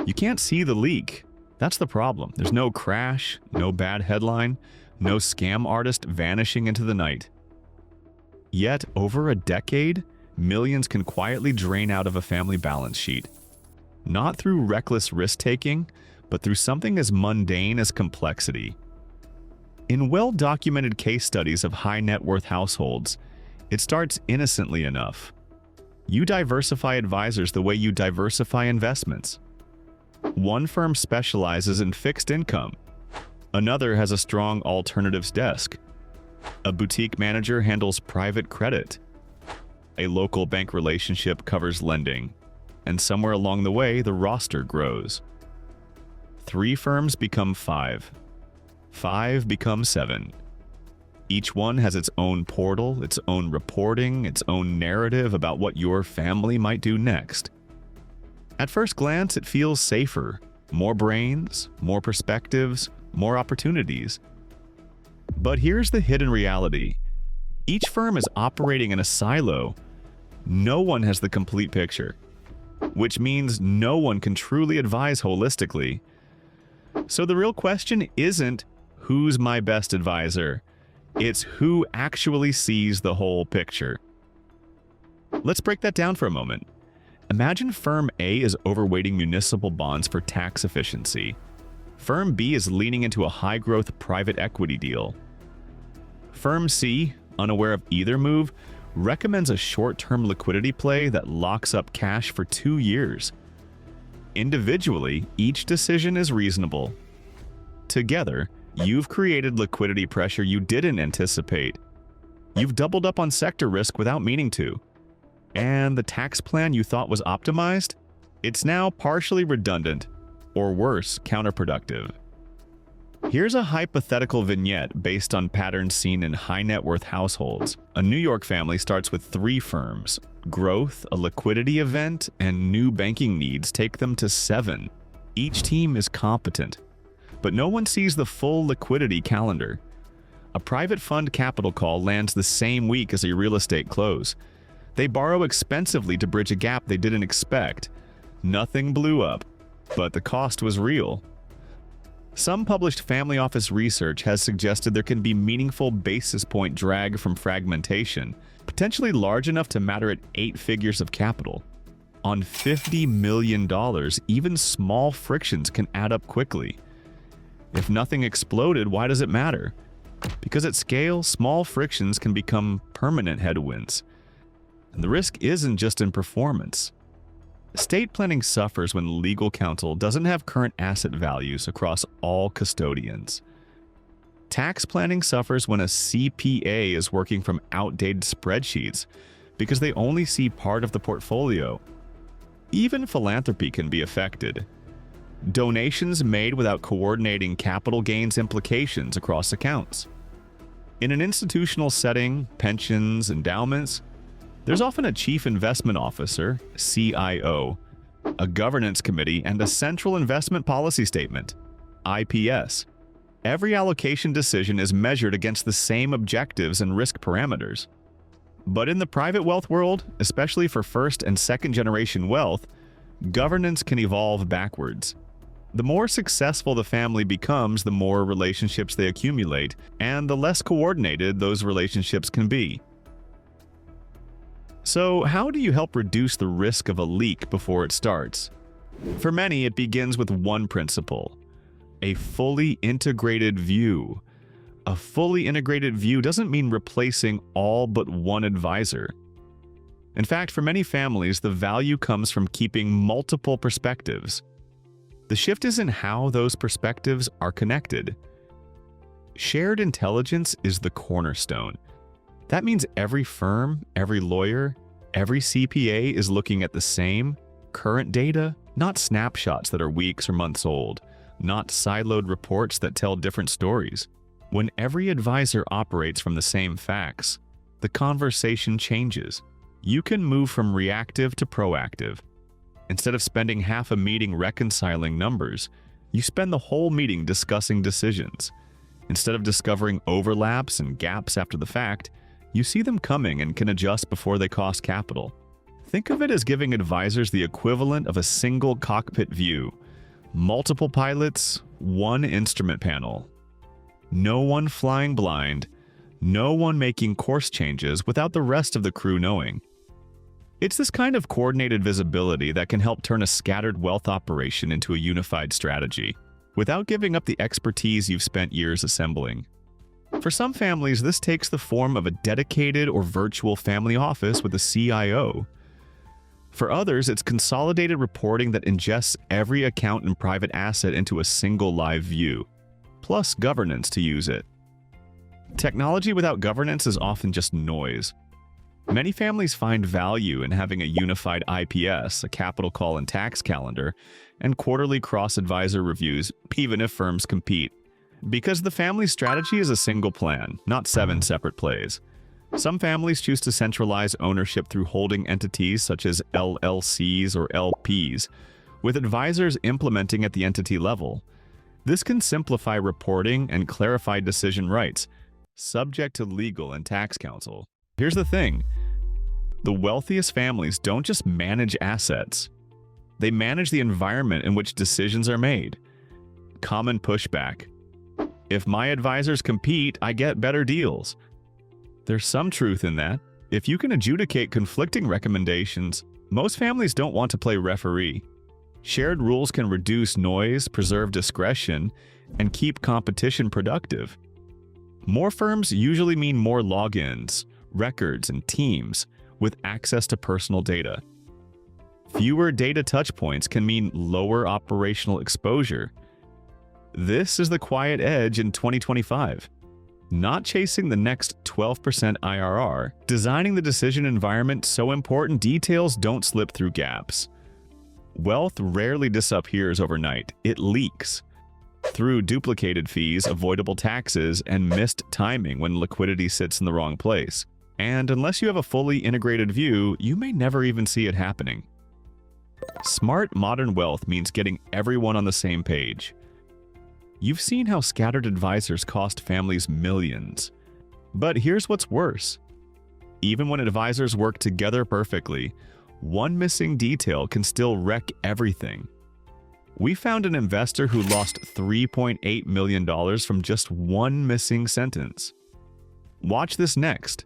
You can't see the leak. That's the problem. There's no crash, no bad headline, no scam artist vanishing into the night. Yet, over a decade, millions can quietly drain out of a family balance sheet. Not through reckless risk-taking, but through something as mundane as complexity. In well-documented case studies of high-net-worth households, it starts innocently enough. You diversify advisors the way you diversify investments. One firm specializes in fixed income. Another has a strong alternatives desk. A boutique manager handles private credit. A local bank relationship covers lending. And somewhere along the way, the roster grows. 3 firms become 5. 5 become 7. Each one has its own portal, its own reporting, its own narrative about what your family might do next. At first glance, it feels safer. More brains, more perspectives, more opportunities. But here's the hidden reality. Each firm is operating in a silo. No one has the complete picture, which means no one can truly advise holistically. So the real question isn't, who's my best advisor? It's who actually sees the whole picture. Let's break that down for a moment. Imagine Firm A is overweighting municipal bonds for tax efficiency. Firm B is leaning into a high-growth private equity deal. Firm C, unaware of either move, recommends a short-term liquidity play that locks up cash for 2 years. Individually, each decision is reasonable. Together, you've created liquidity pressure you didn't anticipate. You've doubled up on sector risk without meaning to. And the tax plan you thought was optimized? It's now partially redundant, or worse, counterproductive. Here's a hypothetical vignette based on patterns seen in high-net-worth households. A New York family starts with 3 firms. Growth, a liquidity event, and new banking needs take them to 7. Each team is competent, but no one sees the full liquidity calendar. A private fund capital call lands the same week as a real estate close. They borrow expensively to bridge a gap they didn't expect. Nothing blew up, but the cost was real. Some published family office research has suggested there can be meaningful basis point drag from fragmentation, potentially large enough to matter at 8 figures of capital. On $50 million, even small frictions can add up quickly. If nothing exploded, why does it matter? Because at scale, small frictions can become permanent headwinds. And the risk isn't just in performance. Estate planning suffers when legal counsel doesn't have current asset values across all custodians. Tax planning suffers when a CPA is working from outdated spreadsheets because they only see part of the portfolio. Even philanthropy can be affected. Donations made without coordinating capital gains implications across accounts. In an institutional setting, pensions, endowments, there's often a chief investment officer, CIO, a governance committee, and a central investment policy statement, IPS. Every allocation decision is measured against the same objectives and risk parameters. But in the private wealth world, especially for first and second generation wealth, governance can evolve backwards. The more successful the family becomes, the more relationships they accumulate, and the less coordinated those relationships can be. So, how do you help reduce the risk of a leak before it starts? For many, it begins with one principle: a fully integrated view. A fully integrated view doesn't mean replacing all but one advisor. In fact, for many families, the value comes from keeping multiple perspectives. The shift isn't how those perspectives are connected. Shared intelligence is the cornerstone. That means every firm, every lawyer, every CPA is looking at the same current data, not snapshots that are weeks or months old, not siloed reports that tell different stories. When every advisor operates from the same facts, the conversation changes. You can move from reactive to proactive. Instead of spending half a meeting reconciling numbers, you spend the whole meeting discussing decisions. Instead of discovering overlaps and gaps after the fact, you see them coming and can adjust before they cost capital. Think of it as giving advisors the equivalent of a single cockpit view. Multiple pilots, one instrument panel. No one flying blind, no one making course changes without the rest of the crew knowing. It's this kind of coordinated visibility that can help turn a scattered wealth operation into a unified strategy, without giving up the expertise you've spent years assembling. For some families, this takes the form of a dedicated or virtual family office with a CIO. For others, it's consolidated reporting that ingests every account and private asset into a single live view, plus governance to use it. Technology without governance is often just noise. Many families find value in having a unified IPS, a capital call and tax calendar, and quarterly cross-advisor reviews, even if firms compete, because the family strategy is a single plan, not 7 separate plays. Some families choose to centralize ownership through holding entities such as LLCs or LPs, with advisors implementing at the entity level. This can simplify reporting and clarify decision rights, subject to legal and tax counsel. Here's the thing. The wealthiest families don't just manage assets. They manage the environment in which decisions are made. Common pushback. If my advisors compete, I get better deals. There's some truth in that. If you can adjudicate conflicting recommendations, most families don't want to play referee. Shared rules can reduce noise, preserve discretion, and keep competition productive. More firms usually mean more logins, records, and teams with access to personal data. Fewer data touchpoints can mean lower operational exposure. This is the quiet edge in 2025. Not chasing the next 12% IRR, designing the decision environment so important details don't slip through gaps. Wealth rarely disappears overnight, it leaks. Through duplicated fees, avoidable taxes, and missed timing when liquidity sits in the wrong place. And unless you have a fully integrated view, you may never even see it happening. Smart modern wealth means getting everyone on the same page. You've seen how scattered advisors cost families millions. But here's what's worse. Even when advisors work together perfectly, one missing detail can still wreck everything. We found an investor who lost $3.8 million from just one missing sentence. Watch this next.